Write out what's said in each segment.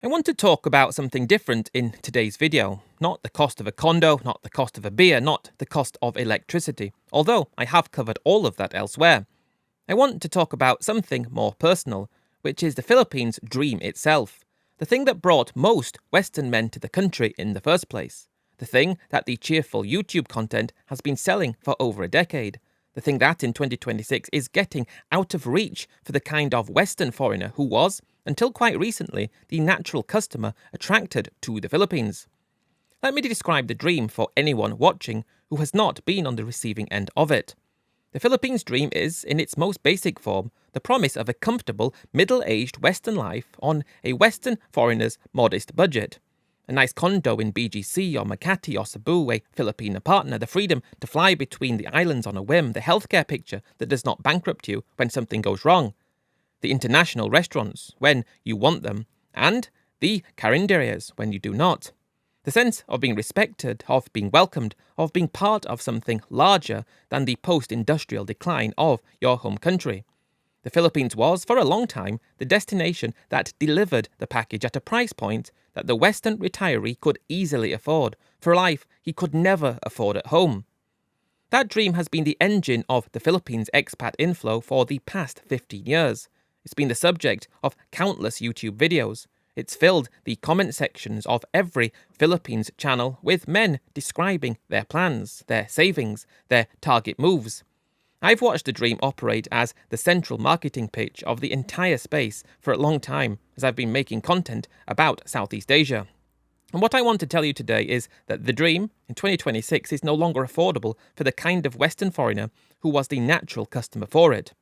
I want to talk about something different in today's video. Not the cost of a condo, not the cost of a beer, not the cost of electricity, although I have covered all of that elsewhere. I want to talk about something more personal, which is the Philippines' dream itself. The thing that brought most Western men to the country in the first place. The thing that the cheerful YouTube content has been selling for over a decade. The thing that in 2026 is getting out of reach for the kind of Western foreigner who was, until quite recently, the natural customer attracted to the Philippines. Let me describe the dream for anyone watching who has not been on the receiving end of it. The Philippines dream is, in its most basic form, the promise of a comfortable, middle-aged Western life on a Western foreigner's modest budget. A nice condo in BGC or Makati or Cebu, a Filipino partner, the freedom to fly between the islands on a whim, the healthcare picture that does not bankrupt you when something goes wrong, the international restaurants when you want them, and the carinderias when you do not. The sense of being respected, of being welcomed, of being part of something larger than the post-industrial decline of your home country. The Philippines was, for a long time, the destination that delivered the package at a price point that the Western retiree could easily afford, for a life he could never afford at home. That dream has been the engine of the Philippines' expat inflow for the past 15 years. It's been the subject of countless YouTube videos. It's filled the comment sections of every Philippines channel with men describing their plans, their savings, their target moves. I've watched the dream operate as the central marketing pitch of the entire space for a long time as I've been making content about Southeast Asia. And what I want to tell you today is that the dream in 2026 is no longer affordable for the kind of Western foreigner who was the natural customer for it.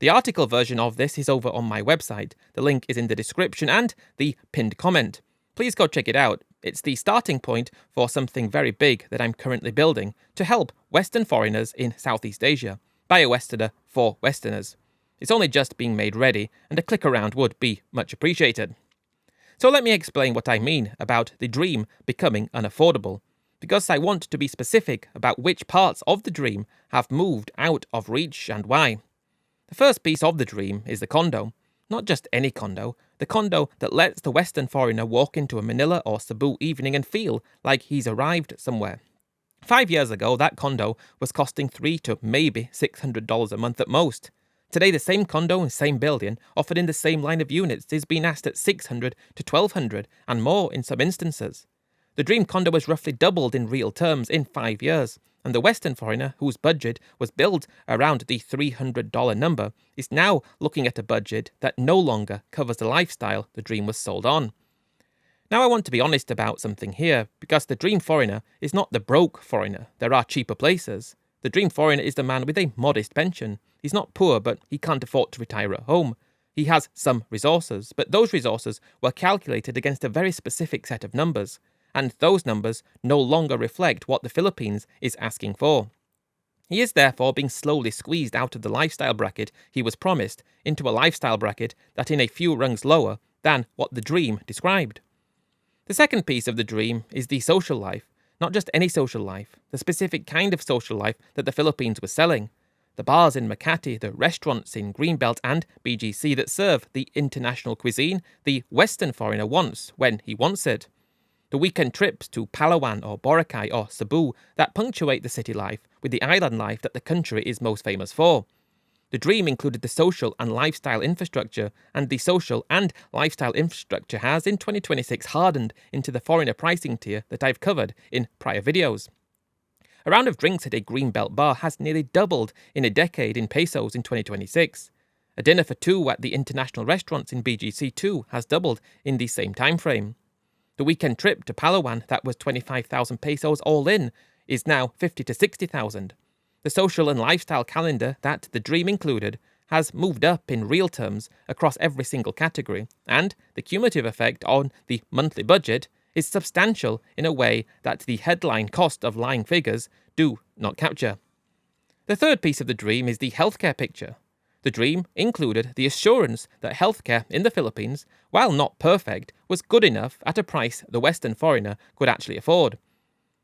The article version of this is over on my website. The link is in the description and the pinned comment. Please go check it out. It's the starting point for something very big that I'm currently building to help Western foreigners in Southeast Asia, by a Westerner for Westerners. It's only just being made ready, and a click around would be much appreciated. So let me explain what I mean about the dream becoming unaffordable, because I want to be specific about which parts of the dream have moved out of reach and why. The first piece of the dream is the condo. Not just any condo, the condo that lets the Western foreigner walk into a Manila or Cebu evening and feel like he's arrived somewhere. 5 years ago, that condo was costing $300 to maybe $600 a month at most. Today, the same condo and same building, offered in the same line of units, is being asked at $600 to $1,200 and more in some instances. The dream condo has roughly doubled in real terms in 5 years, and the Western foreigner, whose budget was built around the $300 number, is now looking at a budget that no longer covers the lifestyle the dream was sold on. Now I want to be honest about something here, because the dream foreigner is not the broke foreigner. There are cheaper places. The dream foreigner is the man with a modest pension. He's not poor, but he can't afford to retire at home. He has some resources, but those resources were calculated against a very specific set of numbers, and those numbers no longer reflect what the Philippines is asking for. He is therefore being slowly squeezed out of the lifestyle bracket he was promised into a lifestyle bracket that is a few rungs lower than what the dream described. The second piece of the dream is the social life, not just any social life, the specific kind of social life that the Philippines was selling. The bars in Makati, the restaurants in Greenbelt and BGC that serve the international cuisine the Western foreigner wants when he wants it. The weekend trips to Palawan or Boracay or Cebu that punctuate the city life with the island life that the country is most famous for. The dream included the social and lifestyle infrastructure, and the social and lifestyle infrastructure has in 2026 hardened into the foreigner pricing tier that I've covered in prior videos. A round of drinks at a Greenbelt bar has nearly doubled in a decade in pesos in 2026. A dinner for two at the international restaurants in BGC too has doubled in the same time frame. The weekend trip to Palawan that was 25,000 pesos all in is now 50 to 60,000. The social and lifestyle calendar that the dream included has moved up in real terms across every single category, and the cumulative effect on the monthly budget is substantial in a way that the headline cost of lying figures do not capture. The third piece of the dream is the healthcare picture. The dream included the assurance that healthcare in the Philippines, while not perfect, was good enough at a price the Western foreigner could actually afford.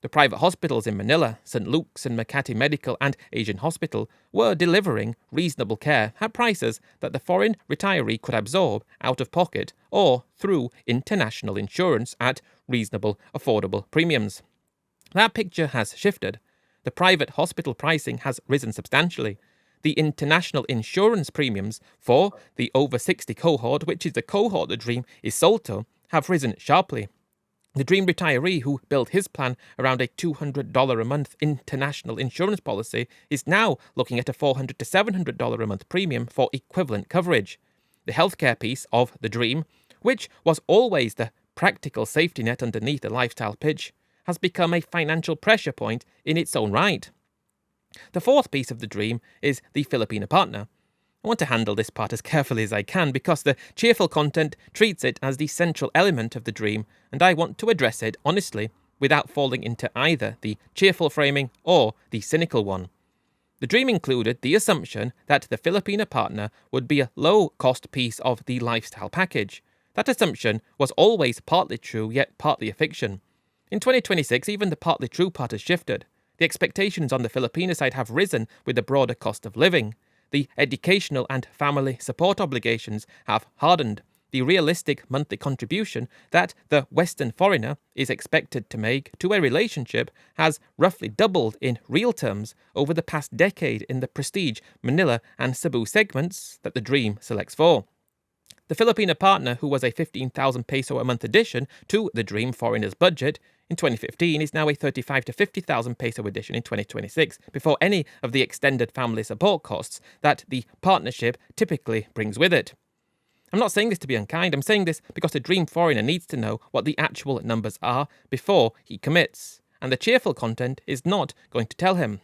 The private hospitals in Manila, St. Luke's and Makati Medical and Asian Hospital, were delivering reasonable care at prices that the foreign retiree could absorb out of pocket or through international insurance at reasonable, affordable premiums. That picture has shifted. The private hospital pricing has risen substantially. The international insurance premiums for the over 60 cohort, which is the cohort the Dream is sold to, have risen sharply. The Dream retiree who built his plan around a $200 a month international insurance policy is now looking at a $400 to $700 a month premium for equivalent coverage. The healthcare piece of the Dream, which was always the practical safety net underneath the lifestyle pitch, has become a financial pressure point in its own right. The fourth piece of the Dream is the Filipino partner. I want to handle this part as carefully as I can because the cheerful content treats it as the central element of the Dream, and I want to address it honestly without falling into either the cheerful framing or the cynical one. The Dream included the assumption that the Filipino partner would be a low-cost piece of the lifestyle package. That assumption was always partly true yet partly a fiction. In 2026, even the partly true part has shifted. The expectations on the Filipino side have risen with the broader cost of living. The educational and family support obligations have hardened. The realistic monthly contribution that the Western foreigner is expected to make to a relationship has roughly doubled in real terms over the past decade in the prestige Manila and Cebu segments that the Dream selects for. The Filipino partner, who was a 15,000 peso a month addition to the Dream foreigner's budget in 2015, is now a 35 to 50,000 peso addition in 2026, before any of the extended family support costs that the partnership typically brings with it. I'm not saying this to be unkind, I'm saying this because the Dream foreigner needs to know what the actual numbers are before he commits, and the cheerful content is not going to tell him.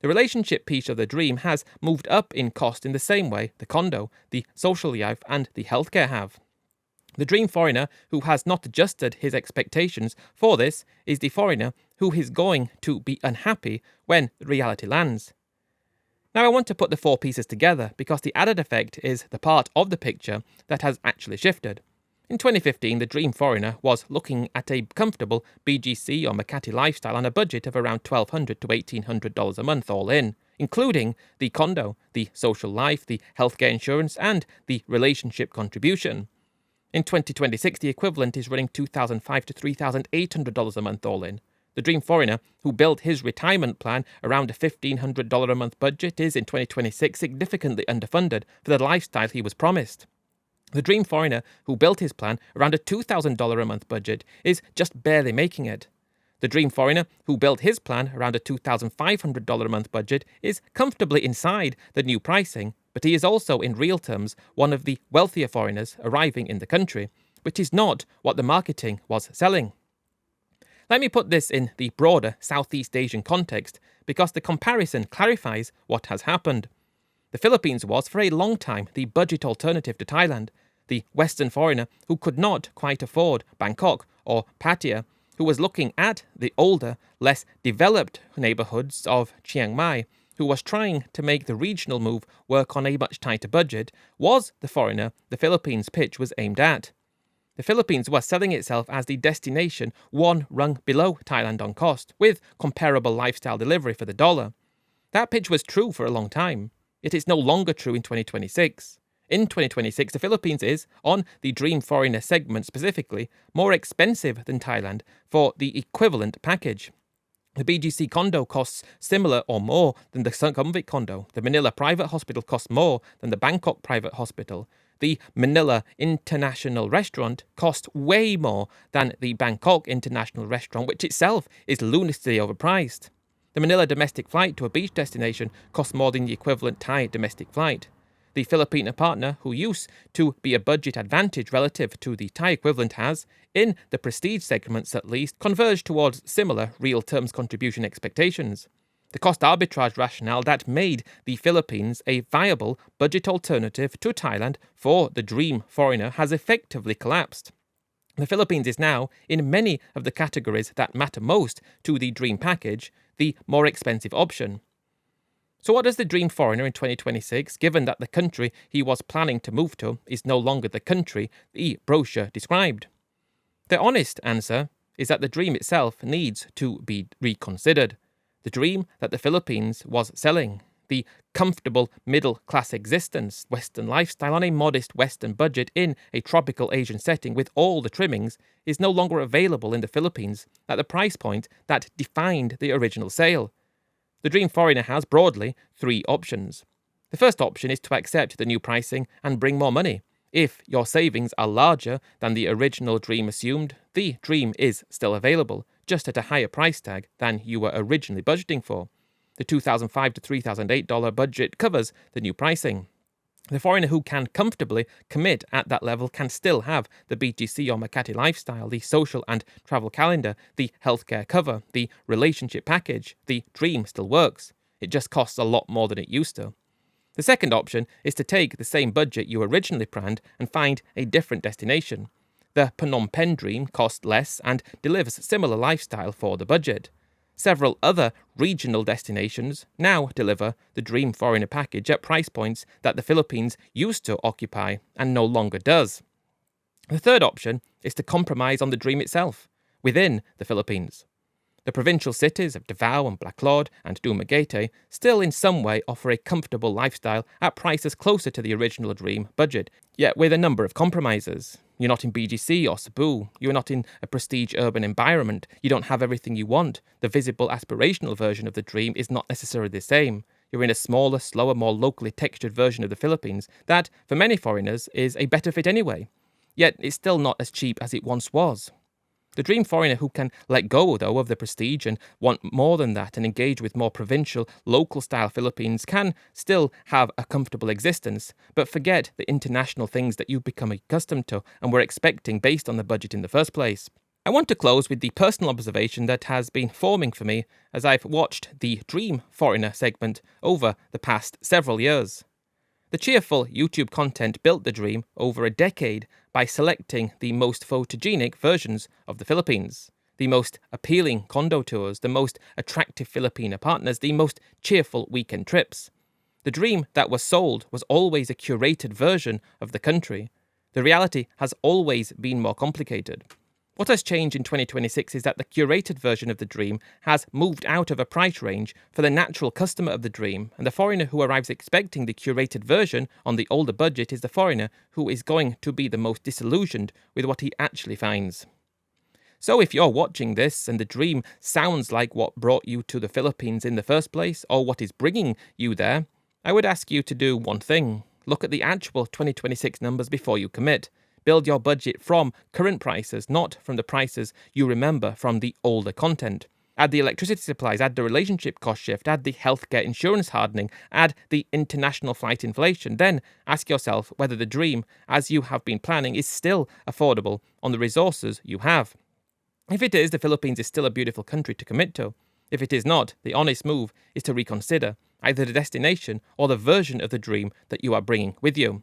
The relationship piece of the Dream has moved up in cost in the same way the condo, the social life and the healthcare have. The Dream foreigner who has not adjusted his expectations for this is the foreigner who is going to be unhappy when the reality lands. Now I want to put the four pieces together because the added effect is the part of the picture that has actually shifted. In 2015, the Dream foreigner was looking at a comfortable BGC or Makati lifestyle on a budget of around $1,200 to $1,800 a month all in, including the condo, the social life, the healthcare insurance and the relationship contribution. In 2026, the equivalent is running $2,500 to $3,800 a month all in. The Dream foreigner, who built his retirement plan around a $1,500 a month budget, is in 2026 significantly underfunded for the lifestyle he was promised. The Dream foreigner, who built his plan around a $2,000 a month budget, is just barely making it. The Dream foreigner, who built his plan around a $2,500 a month budget, is comfortably inside the new pricing, but he is also, in real terms, one of the wealthier foreigners arriving in the country, which is not what the marketing was selling. Let me put this in the broader Southeast Asian context, because the comparison clarifies what has happened. The Philippines was, for a long time, the budget alternative to Thailand. The Western foreigner who could not quite afford Bangkok or Pattaya, who was looking at the older, less developed neighbourhoods of Chiang Mai, who was trying to make the regional move work on a much tighter budget, was the foreigner the Philippines' pitch was aimed at. The Philippines was selling itself as the destination one rung below Thailand on cost, with comparable lifestyle delivery for the dollar. That pitch was true for a long time. It is no longer true in 2026. In 2026, the Philippines is, on the Dream foreigner segment specifically, more expensive than Thailand for the equivalent package. The BGC condo costs similar or more than the Sukhumvit condo. The Manila private hospital costs more than the Bangkok private hospital. The Manila International Restaurant costs way more than the Bangkok International Restaurant, which itself is lunatically overpriced. The Manila domestic flight to a beach destination costs more than the equivalent Thai domestic flight. The Filipino partner, who used to be a budget advantage relative to the Thai equivalent, has, in the prestige segments at least, converged towards similar real terms contribution expectations. The cost arbitrage rationale that made the Philippines a viable budget alternative to Thailand for the Dream foreigner has effectively collapsed. The Philippines is now, in many of the categories that matter most to the Dream package, the more expensive option. So what does the Dream foreigner in 2026, given that the country he was planning to move to is no longer the country the brochure described? The honest answer is that the dream itself needs to be reconsidered. The dream that the Philippines was selling, the comfortable middle-class existence, Western lifestyle on a modest Western budget in a tropical Asian setting with all the trimmings, is no longer available in the Philippines at the price point that defined the original sale. The dream foreigner has, broadly, three options. The first option is to accept the new pricing and bring more money. If your savings are larger than the original dream assumed, the dream is still available, just at a higher price tag than you were originally budgeting for. The $2,005 to $3,008 budget covers the new pricing. The foreigner who can comfortably commit at that level can still have the BGC or Makati lifestyle, the social and travel calendar, the healthcare cover, the relationship package. The dream still works. It just costs a lot more than it used to. The second option is to take the same budget you originally planned and find a different destination. The Phnom Penh dream costs less and delivers similar lifestyle for the budget. Several other regional destinations now deliver the dream foreigner package at price points that the Philippines used to occupy and no longer does. The third option is to compromise on the dream itself, within the Philippines. The provincial cities of Davao and Bacolod and Dumaguete still in some way offer a comfortable lifestyle at prices closer to the original dream budget, yet with a number of compromises. You're not in BGC or Cebu, you're not in a prestige urban environment, you don't have everything you want, the visible aspirational version of the dream is not necessarily the same. You're in a smaller, slower, more locally textured version of the Philippines that, for many foreigners, is a better fit anyway. Yet it's still not as cheap as it once was. The dream foreigner who can let go, though, of the prestige and want more than that and engage with more provincial, local-style Philippines can still have a comfortable existence, but forget the international things that you've become accustomed to and were expecting based on the budget in the first place. I want to close with the personal observation that has been forming for me as I've watched the Dream Foreigner segment over the past several years. The cheerful YouTube content built the dream over a decade by selecting the most photogenic versions of the Philippines, the most appealing condo tours, the most attractive Filipina partners, the most cheerful weekend trips. The dream that was sold was always a curated version of the country. The reality has always been more complicated. What has changed in 2026 is that the curated version of the dream has moved out of a price range for the natural customer of the dream, and the foreigner who arrives expecting the curated version on the older budget is the foreigner who is going to be the most disillusioned with what he actually finds. So if you're watching this and the dream sounds like what brought you to the Philippines in the first place, or what is bringing you there, I would ask you to do one thing. Look at the actual 2026 numbers before you commit. Build your budget from current prices, not from the prices you remember from the older content. Add the electricity supplies, add the relationship cost shift, add the healthcare insurance hardening, add the international flight inflation. Then ask yourself whether the dream, as you have been planning, is still affordable on the resources you have. If it is, the Philippines is still a beautiful country to commit to. If it is not, the honest move is to reconsider either the destination or the version of the dream that you are bringing with you.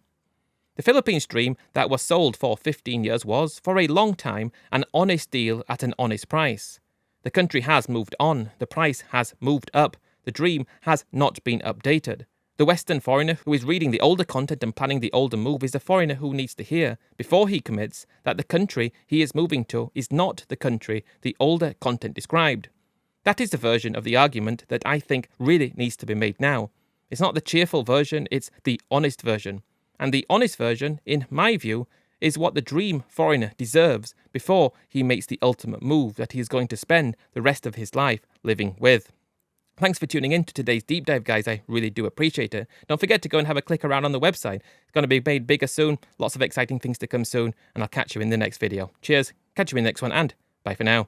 The Philippines dream that was sold for 15 years was, for a long time, an honest deal at an honest price. The country has moved on, the price has moved up, the dream has not been updated. The Western foreigner who is reading the older content and planning the older move is the foreigner who needs to hear, before he commits, that the country he is moving to is not the country the older content described. That is the version of the argument that I think really needs to be made now. It's not the cheerful version, it's the honest version. And the honest version, in my view, is what the dream foreigner deserves before he makes the ultimate move that he is going to spend the rest of his life living with. Thanks for tuning in to today's deep dive, guys. I really do appreciate it. Don't forget to go and have a click around on the website. It's going to be made bigger soon. Lots of exciting things to come soon. And I'll catch you in the next video. Cheers. Catch you in the next one and bye for now.